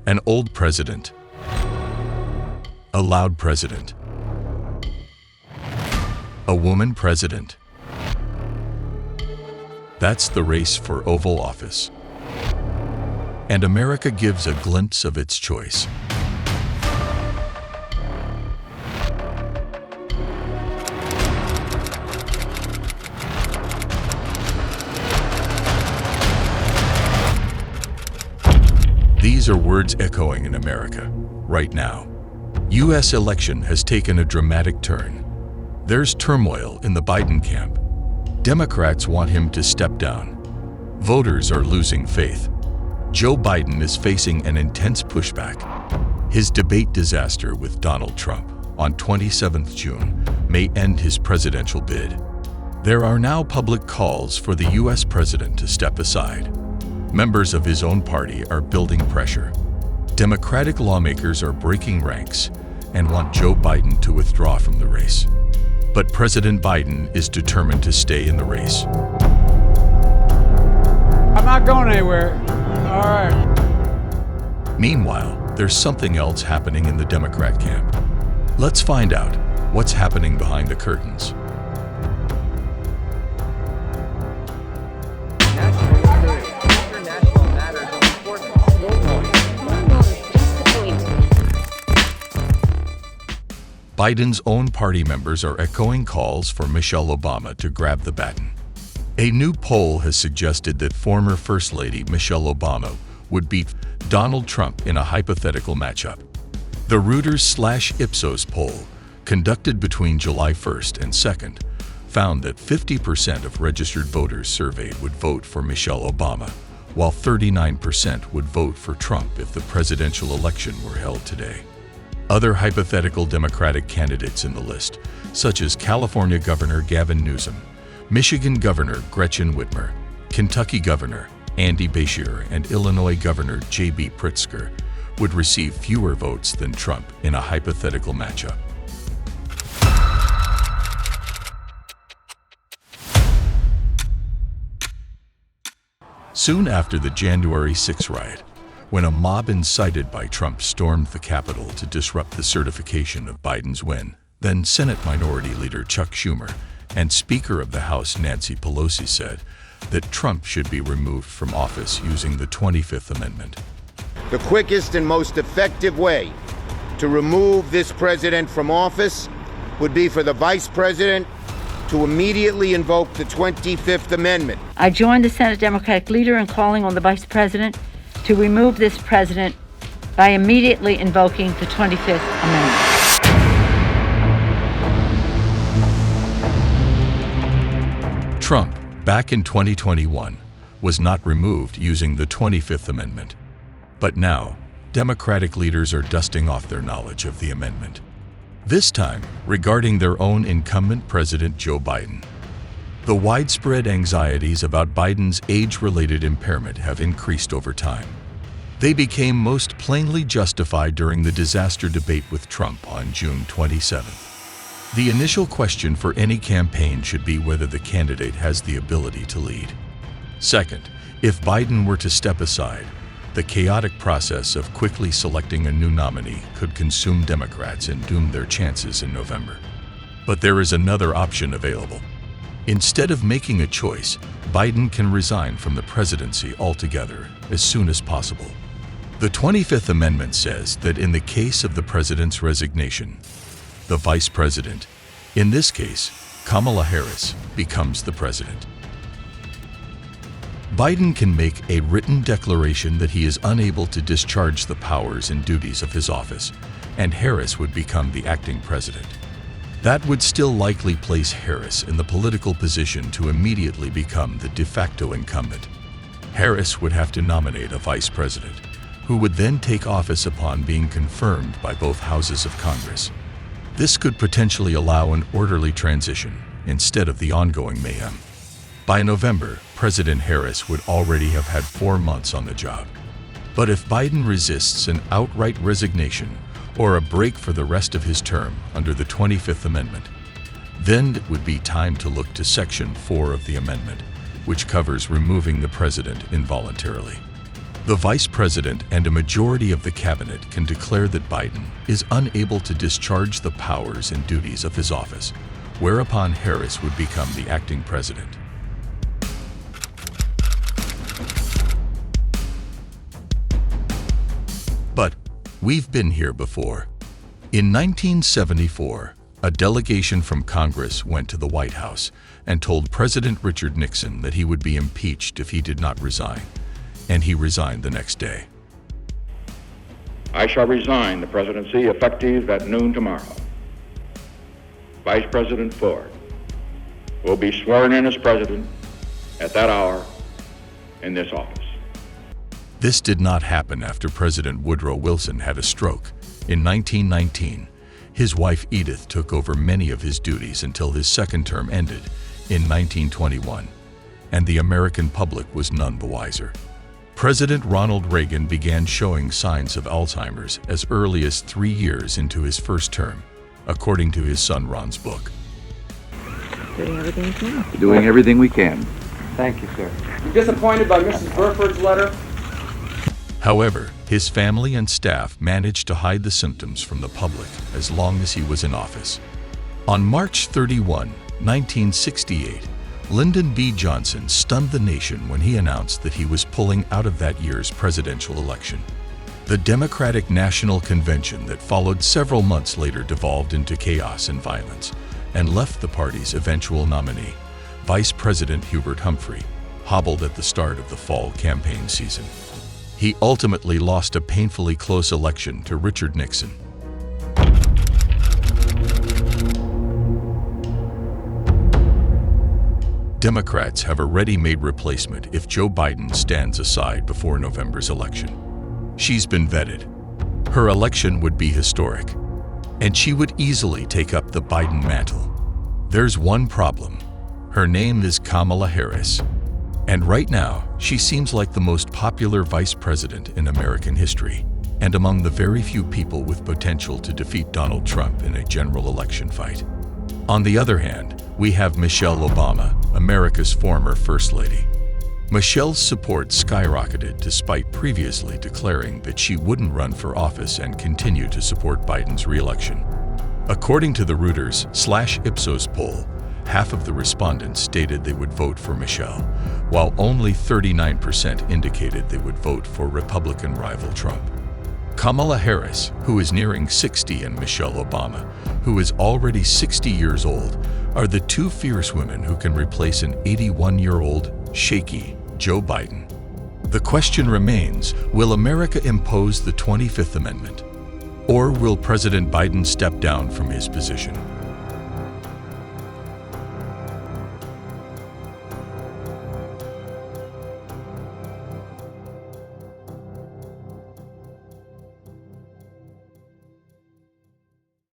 An old president. A loud president. A woman president. That's the race for Oval Office. And America gives a glimpse of its choice. These are words echoing in America right now. U.S. election has taken a dramatic turn. There's turmoil in the Biden camp. Democrats want him to step down. Voters are losing faith. Joe Biden is facing an intense pushback. His debate disaster with Donald Trump on 27th June may end his presidential bid. There are now public calls for the U.S. president to step aside. Members of his own party are building pressure. Democratic lawmakers are breaking ranks and want Joe Biden to withdraw from the race. But President Biden is determined to stay in the race. I'm not going anywhere. All right. Meanwhile, there's something else happening in the Democrat camp. Let's find out what's happening behind the curtains. Biden's own party members are echoing calls for Michelle Obama to grab the baton. A new poll has suggested that former First Lady Michelle Obama would beat Donald Trump in a hypothetical matchup. The Reuters/Ipsos poll, conducted between July 1st and 2nd, found that 50% of registered voters surveyed would vote for Michelle Obama, while 39% would vote for Trump if the presidential election were held today. Other hypothetical Democratic candidates in the list, such as California Governor Gavin Newsom, Michigan Governor Gretchen Whitmer, Kentucky Governor Andy Beshear, and Illinois Governor J.B. Pritzker, would receive fewer votes than Trump in a hypothetical matchup. Soon after the January 6 riot, when a mob incited by Trump stormed the Capitol to disrupt the certification of Biden's win, then Senate Minority Leader Chuck Schumer and Speaker of the House Nancy Pelosi said that Trump should be removed from office using the 25th Amendment. The quickest and most effective way to remove this president from office would be for the vice president to immediately invoke the 25th Amendment. I joined the Senate Democratic leader in calling on the vice president to remove this president by immediately invoking the 25th Amendment. Trump, back in 2021, was not removed using the 25th Amendment. But now, Democratic leaders are dusting off their knowledge of the amendment. This time, regarding their own incumbent President Joe Biden. The widespread anxieties about Biden's age-related impairment have increased over time. They became most plainly justified during the disaster debate with Trump on June 27th. The initial question for any campaign should be whether the candidate has the ability to lead. Second, if Biden were to step aside, the chaotic process of quickly selecting a new nominee could consume Democrats and doom their chances in November. But there is another option available. Instead of making a choice, Biden can resign from the presidency altogether as soon as possible. The 25th Amendment says that in the case of the president's resignation, the vice president, in this case, Kamala Harris, becomes the president. Biden can make a written declaration that he is unable to discharge the powers and duties of his office, and Harris would become the acting president. That would still likely place Harris in the political position to immediately become the de facto incumbent. Harris would have to nominate a vice president, who would then take office upon being confirmed by both houses of Congress. This could potentially allow an orderly transition instead of the ongoing mayhem. By November, President Harris would already have had 4 months on the job. But if Biden resists an outright resignation or a break for the rest of his term under the 25th Amendment, then it would be time to look to Section 4 of the amendment, which covers removing the president involuntarily. The vice president and a majority of the cabinet can declare that Biden is unable to discharge the powers and duties of his office, whereupon Harris would become the acting president. But we've been here before. In 1974, a delegation from Congress went to the White House and told President Richard Nixon that he would be impeached if he did not resign, and he resigned the next day. I shall resign the presidency effective at noon tomorrow. Vice President Ford will be sworn in as president at that hour in this office. This did not happen after President Woodrow Wilson had a stroke. In 1919, his wife Edith took over many of his duties until his second term ended in 1921, and the American public was none the wiser. President Ronald Reagan began showing signs of Alzheimer's as early as 3 years into his first term, according to his son Ron's book. Doing everything we can. Doing everything we can. Thank you, sir. You disappointed by Mrs. Burford's letter? However, his family and staff managed to hide the symptoms from the public as long as he was in office. On March 31, 1968, Lyndon B. Johnson stunned the nation when he announced that he was pulling out of that year's presidential election. The Democratic National Convention that followed several months later devolved into chaos and violence and left the party's eventual nominee, Vice President Hubert Humphrey, hobbled at the start of the fall campaign season. He ultimately lost a painfully close election to Richard Nixon. Democrats have a ready-made replacement if Joe Biden stands aside before November's election. She's been vetted. Her election would be historic, and she would easily take up the Biden mantle. There's one problem. Her name is Kamala Harris. And right now, she seems like the most popular vice president in American history, and among the very few people with potential to defeat Donald Trump in a general election fight. On the other hand, we have Michelle Obama, America's former First Lady. Michelle's support skyrocketed despite previously declaring that she wouldn't run for office and continue to support Biden's re-election. According to the Reuters/Ipsos poll, half of the respondents stated they would vote for Michelle, while only 39% indicated they would vote for Republican rival Trump. Kamala Harris, who is nearing 60, and Michelle Obama, who is already 60 years old, are the two fierce women who can replace an 81-year-old, shaky Joe Biden. The question remains, will America impose the 25th Amendment? Or will President Biden step down from his position?